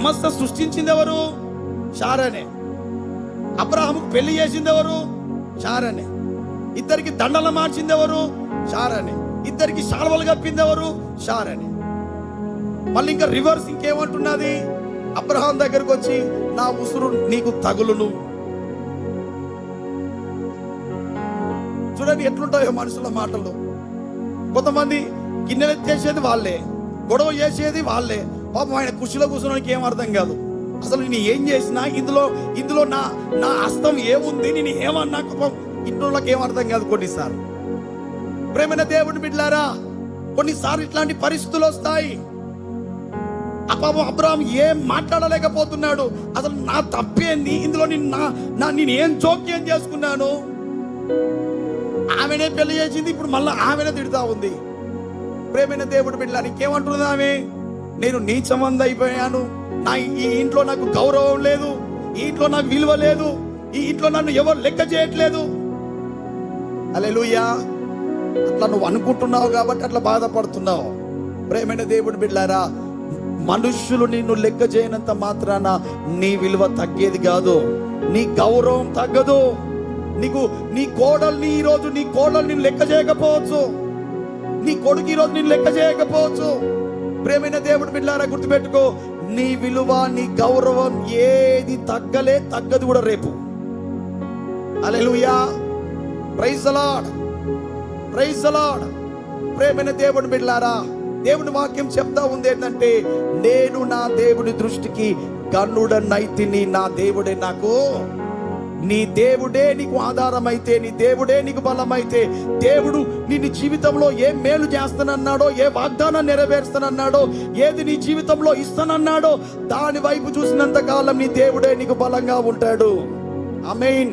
సమస్త సృష్టించింది ఎవరు? శారానే. అబ్రహాముకు పెళ్లి చేసింది ఎవరు? శారానే. ఇద్దరికి దండలు మార్చింది ఎవరు? శారానే. ఇద్దరికి శాల్వలు కప్పింది ఎవరు? శారానే. మళ్ళీ ఇంకా రివర్స్ ఇంకేమంటున్నది? అబ్రహాం దగ్గరకు వచ్చి నా ఉసురు నీకు తగులును. చూడండి ఎట్లుంటాయో మనుషుల మాటలు. కొంతమంది గిన్నెలు చేసేది వాళ్ళే, గొడవ చేసేది వాళ్ళే. పాపం ఆయన కుర్చీలో కూర్చోడానికి ఏం అర్థం కాదు. అసలు నేను ఏం చేసినా ఇందులో నా హస్తం ఏముంది, నేను ఏమన్నా ఇంట్లోకి ఏం అర్థం కాదు. కొన్నిసార్లు ప్రేమైన దేవుని బిడ్డలారా, కొన్నిసార్లు ఇట్లాంటి పరిస్థితులు వస్తాయి. ఆ పాపం అబ్రహాం ఏం మాట్లాడలేకపోతున్నాడు. అసలు నా తప్పేంది ఇందులో? నేను ఏం జోక్యం చేసుకున్నాను? ఆమెనే పెళ్లి చేసింది, ఇప్పుడు మళ్ళీ ఆమెనే తిడతా ఉంది. ప్రేమైన దేవుడు బిడ్డలారా, ఇంకేమంటున్నది ఆమె? నేను నీచమంది అయిపోయాను, ఈ ఇంట్లో నాకు గౌరవం లేదు, ఈ ఇంట్లో నాకు విలువ లేదు, ఈ ఇంట్లో నన్ను ఎవరు లెక్క చేయట్లేదు. హల్లెలూయా. అట్లా నువ్వు అనుకుంటున్నావు కాబట్టి అట్లా బాధపడుతున్నావు. ప్రేమైన దేవుడు బిడ్డలారా, మనుష్యులు నిన్ను లెక్క చేయనంత మాత్రాన నీ విలువ తగ్గేది కాదు, నీ గౌరవం తగ్గదు. నీ కోడల్ని ఈరోజు నిన్ను లెక్క చేయకపోవచ్చు, నీ కొడుకు ఈరోజు నిన్ను లెక్క చేయకపోవచ్చు. ప్రేమైన దేవుడు బిడ్డలారా, గుర్తుపెట్టుకో, నీ విలువ నీ గౌరవం ఏది తగ్గదు కూడా రేపు. Hallelujah. Praise the lord, praise the lord. ప్రేమైన దేవుడు బిడ్డలారా, దేవుని వాక్యం చెప్తా ఉంది ఏంటంటే, నేను నా దేవుని దృష్టికి గనుడనైతిని, నా దేవుడే నాకు. నీ దేవుడే నీకు ఆధారమైతే, నీ దేవుడే నీకు బలమైతే, దేవుడు నీ జీవితంలో ఏం మేలు చేస్తానన్నాడో, ఏ వాగ్దానం నెరవేరుస్తానన్నాడో, ఏది నీ జీవితంలో ఇస్తానన్నాడో దాని వైపు చూసినంత కాలం నీ దేవుడే నీకు బలంగా ఉంటాడు. ఆమేన్.